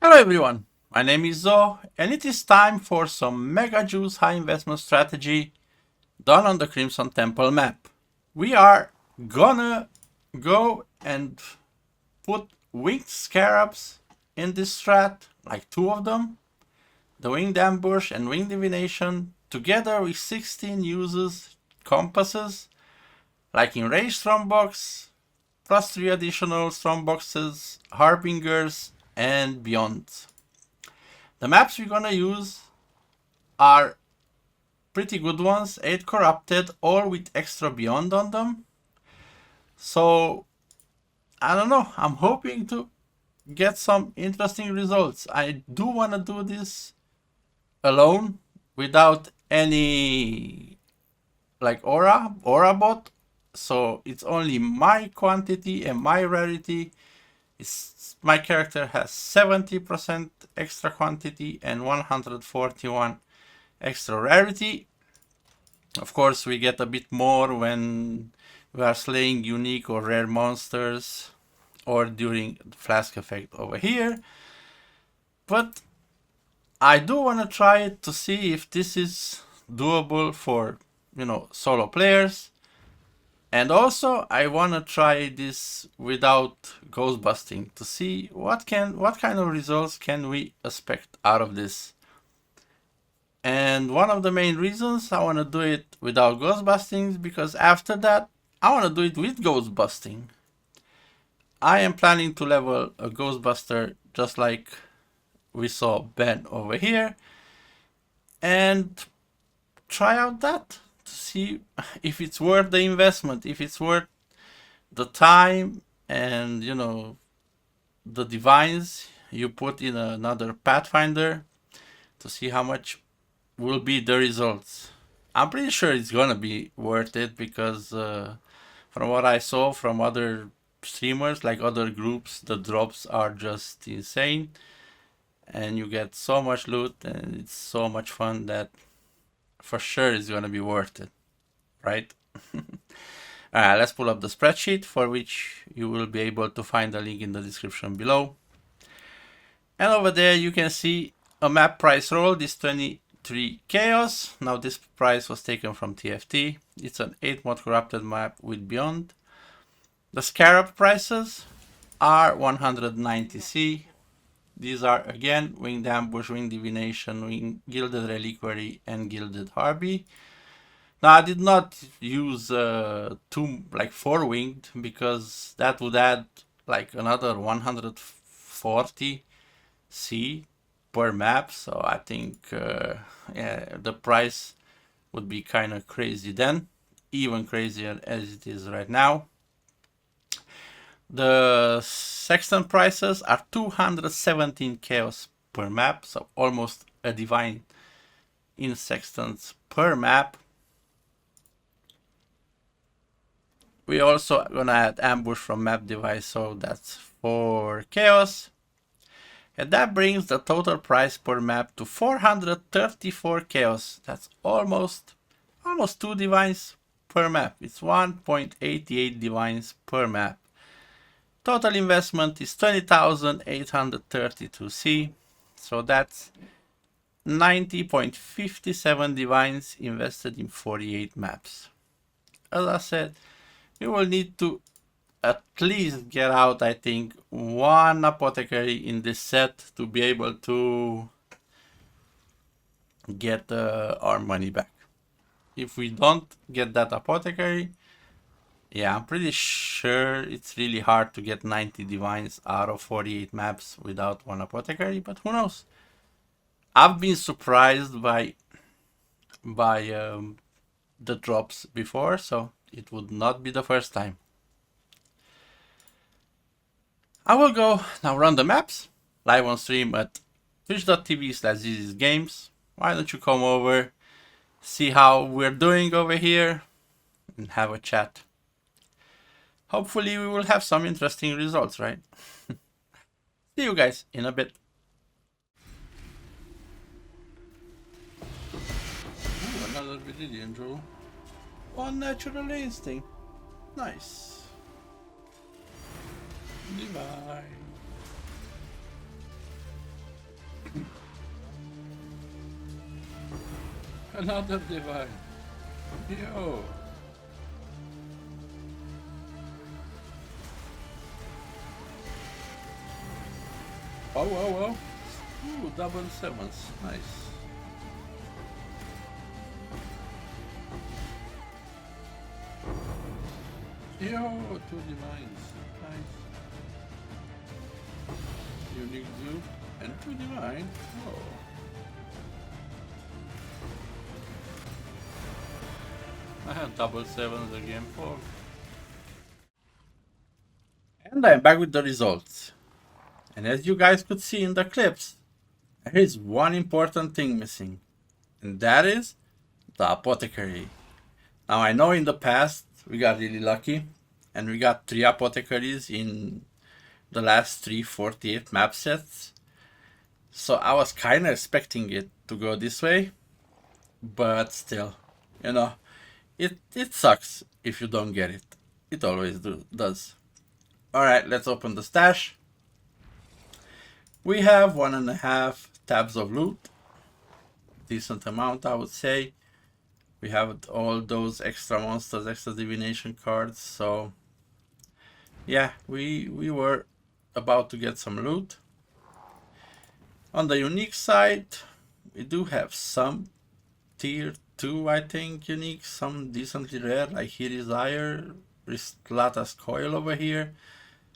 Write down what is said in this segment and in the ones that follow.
Hello everyone, my name is Zo and it is time for some mega juice high investment strategy done on the Crimson Temple map. We are gonna go and put winged scarabs in this strat, like two of them, the winged ambush and winged divination, together with 16 uses compasses, like enraged Strongbox, plus 3 additional Strongboxes, harbingers and beyond. The maps we're gonna use are pretty good ones, 8 corrupted, all with extra beyond on them. So, I don't know, I'm hoping to get some interesting results. I do want to do this alone without any like aura bot. So it's only my quantity and my rarity. My character has 70% extra quantity and 141 extra rarity. Of course, we get a bit more when we are slaying unique or rare monsters or during the flask effect over here. But I do want to try it to see if this is doable for, solo players. And also, I want to try this without ghost busting to see what kind of results can we expect out of this. And one of the main reasons I want to do it without ghost busting is because after that, I want to do it with ghost busting. I am planning to level a ghostbuster just like we saw Ben over here and try out that to see if it's worth the investment, if it's worth the time and, the divines you put in another Pathfinder to see how much will be the results. I'm pretty sure it's gonna be worth it because from what I saw from other streamers, like other groups, the drops are just insane and you get so much loot and it's so much fun that for sure it's gonna be worth it, right? Let's pull up the spreadsheet, for which you will be able to find the link in the description below. And over there you can see a map price roll, this 23 chaos. Now this price was taken from TFT. It's an 8 mod corrupted map with beyond. The Scarab prices are 190C. These are again winged ambush, winged divination, gilded reliquary and gilded harby. Now I did not use 4 winged because that would add like another 140C per map. So I think the price would be kind of crazy then, even crazier as it is right now. The sextant prices are 217 chaos per map, so almost a divine in sextants per map. We also gonna add ambush from map device, so that's 4 chaos. And that brings the total price per map to 434 chaos. That's almost 2 divines per map. It's 1.88 divines per map. Total investment is 20,832C. So that's 90.57 divines invested in 48 maps. As I said, you will need to at least get out, I think, 1 apothecary in this set to be able to get our money back. If we don't get that apothecary, yeah, I'm pretty sure it's really hard to get 90 divines out of 48 maps without 1 apothecary, but who knows? I've been surprised by the drops before, so it would not be the first time. I will go now run the maps live on stream at twitch.tv/ZZGames. Why don't you come over, see how we're doing over here, and have a chat. Hopefully we will have some interesting results, right? See you guys in a bit. Ooh, another Viridian draw. One natural instinct. Nice. Divine. Another divine. Yo. Oh. Ooh, double sevens. Nice. Yo, two divines. Nice. Unique dupe and two divine. Oh. I have double sevens again for. And I'm back with the results. And as you guys could see in the clips, there is one important thing missing. And that is the apothecary. Now I know in the past we got really lucky and we got 3 apothecaries in the last 348 map sets. So I was kind of expecting it to go this way, but still, you know, it sucks if you don't get it. It always does. Alright, let's open the stash. We have 1.5 tabs of loot. Decent amount, I would say. We have all those extra monsters, extra divination cards, so yeah, we were about to get some loot. On the unique side, we do have some tier 2, I think, unique, some decently rare, like here is Ire, Ristlata's Coil over here.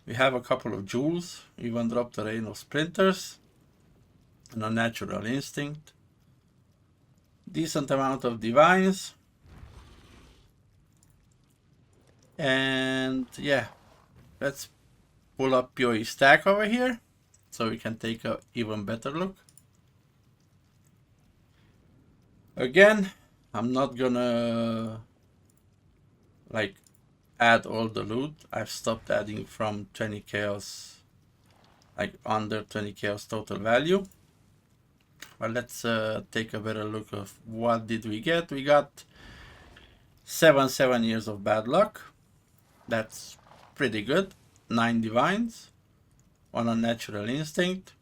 We have a couple of jewels, even dropped a Rain of Splinters, and a Natural Instinct. Decent amount of divines. And yeah, let's pull up PoE stack over here so we can take a even better look. Again, I'm not gonna like add all the loot. I've stopped adding from 20 chaos, like under 20 chaos total value. But let's take a better look of what did we get. We got 7 years of bad luck. That's pretty good. 9 divines, 1 unnatural instinct,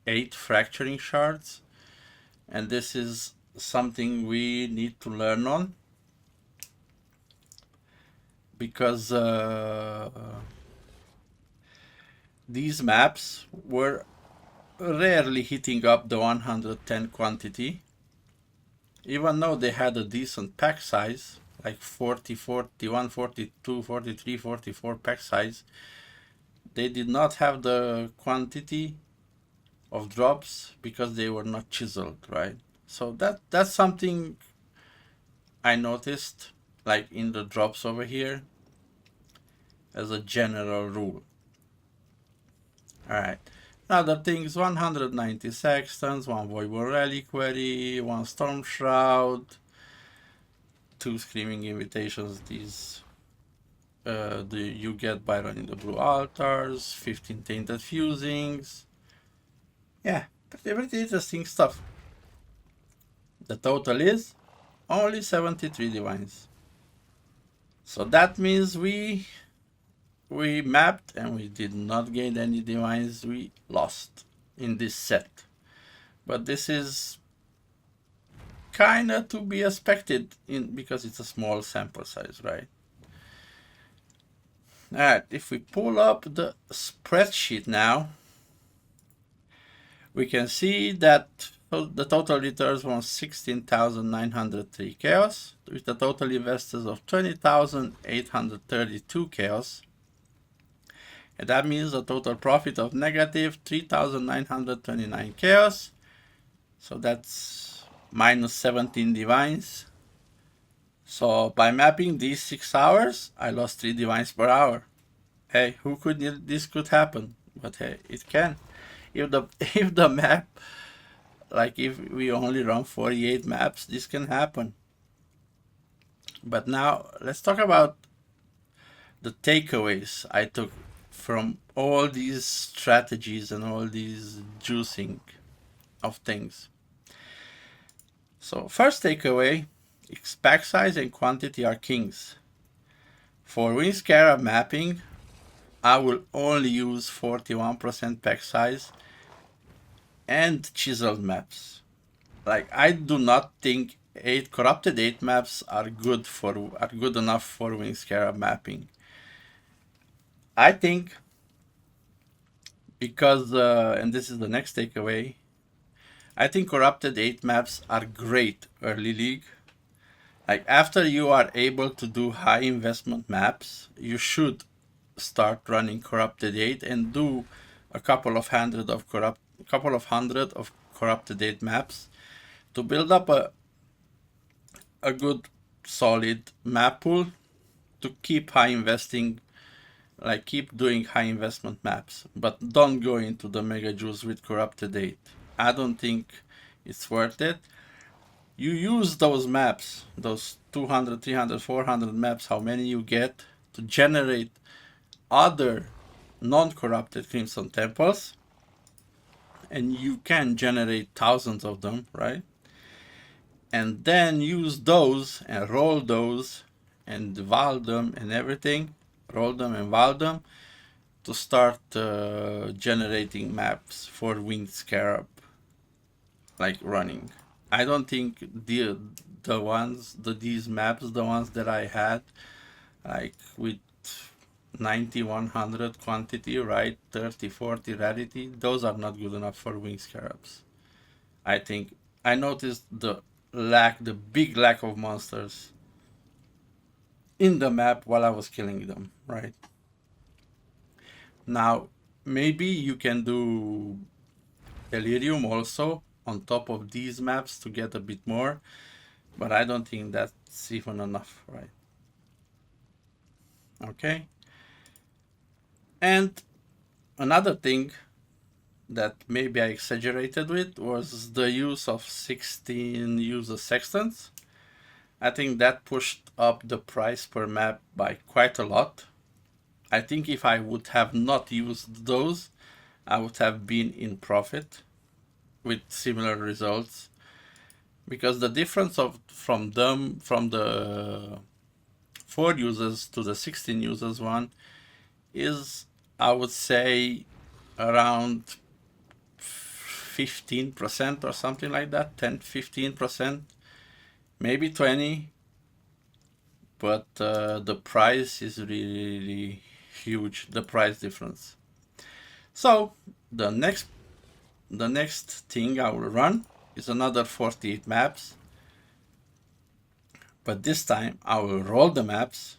8 fracturing shards, and this is something we need to learn on because these maps were rarely hitting up the 110 quantity, even though they had a decent pack size, like 40, 41, 42, 43, 44 pack size. They did not have the quantity of drops because they were not chiseled, right? So that's something I noticed, like in the drops over here, as a general rule. Alright, other things: 190 sextants, 1 voidborn reliquary, 1 storm shroud, 2 screaming invitations. These you get by running the blue altars, 15 tainted fusings. Yeah, pretty interesting stuff. The total is only 73 divines. So that means we mapped and we did not gain any divines. We lost in this set. But this is kinda to be expected because it's a small sample size, right? Alright, if we pull up the spreadsheet now, we can see that the total returns was 16,903 chaos, with a total investors of 20,832 chaos. And that means a total profit of negative 3,929 chaos. So that's minus 17 divines. So by mapping these 6 hours, I lost 3 divines per hour. Hey, who could this could happen? But hey, it can. If the map, like if we only run 48 maps, this can happen. But now let's talk about the takeaways I took from all these strategies and all these juicing of things. So first takeaway: pack size and quantity are kings. For Winged Scarab mapping, I will only use 41% pack size and chiseled maps. like I do not think corrupted 8 maps are good enough for Winged Scarab mapping. I think because and this is the next takeaway, I think corrupted 8 maps are great early league. Like after you are able to do high investment maps, you should start running corrupted 8 and do a couple of hundred of corrupted 8 maps to build up a good solid map pool to keep keep doing high investment maps, but don't go into the mega juice with corrupted 8. I don't think it's worth it. You use those maps, those 200, 300, 400 maps, how many you get, to generate other non-corrupted Crimson Temples, and you can generate thousands of them, right? And then use those and roll those and val them and everything, roll them and val them to start generating maps for Winged Scarab, like running. I don't think these maps, the ones that I had, like with 90, 100 quantity, right, 30, 40 rarity, those are not good enough for Winged Scarabs. I think I noticed the big lack of monsters in the map while I was killing them, right? Now, maybe you can do Delirium also on top of these maps to get a bit more, but I don't think that's even enough, right? Okay. And another thing that maybe I exaggerated with was the use of 16 user sextants. I think that pushed up the price per map by quite a lot. I think if I would have not used those, I would have been in profit with similar results, because the difference from the 4 users to the 16 users one is, I would say, around 15% or something like that, 10-15%, maybe 20, but the price is really huge, the price difference. So the next thing I will run is another 48 maps, but this time I will roll the maps,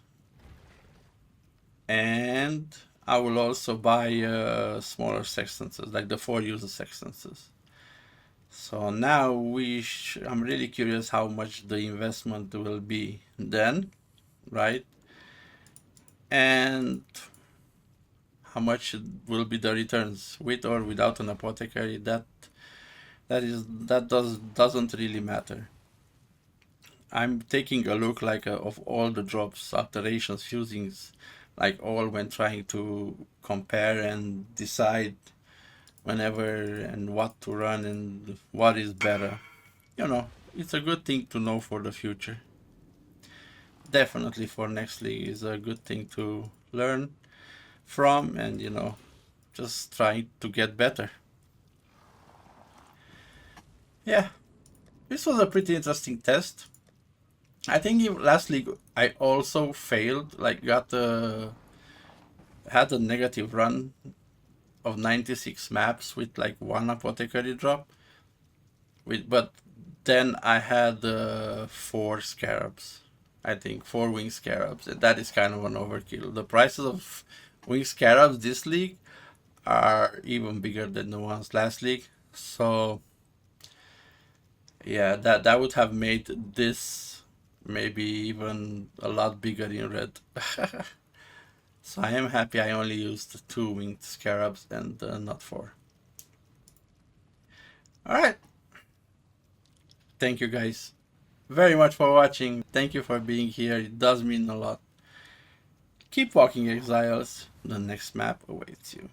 and I will also buy smaller sextances, like the 4 user sextances. So now I'm really curious how much the investment will be then, right? And how much will be the returns with or without an apothecary. Doesn't really matter. I'm taking a look of all the drops, alterations, fusings, like all when trying to compare and decide whenever and what to run and what is better. It's a good thing to know for the future. Definitely for next league is a good thing to learn from, and just trying to get better. Yeah, this was a pretty interesting test. I think last league I also failed, had a negative run of 96 maps with like 1 apothecary drop, but then I had 4 scarabs. I think 4 winged scarabs, and that is kind of an overkill. The prices of winged scarabs this league are even bigger than the ones last league, so yeah, that would have made this maybe even a lot bigger in red. So I am happy I only used 2 winged scarabs and not 4. Alright. Thank you guys very much for watching. Thank you for being here. It does mean a lot. Keep walking, exiles. The next map awaits you.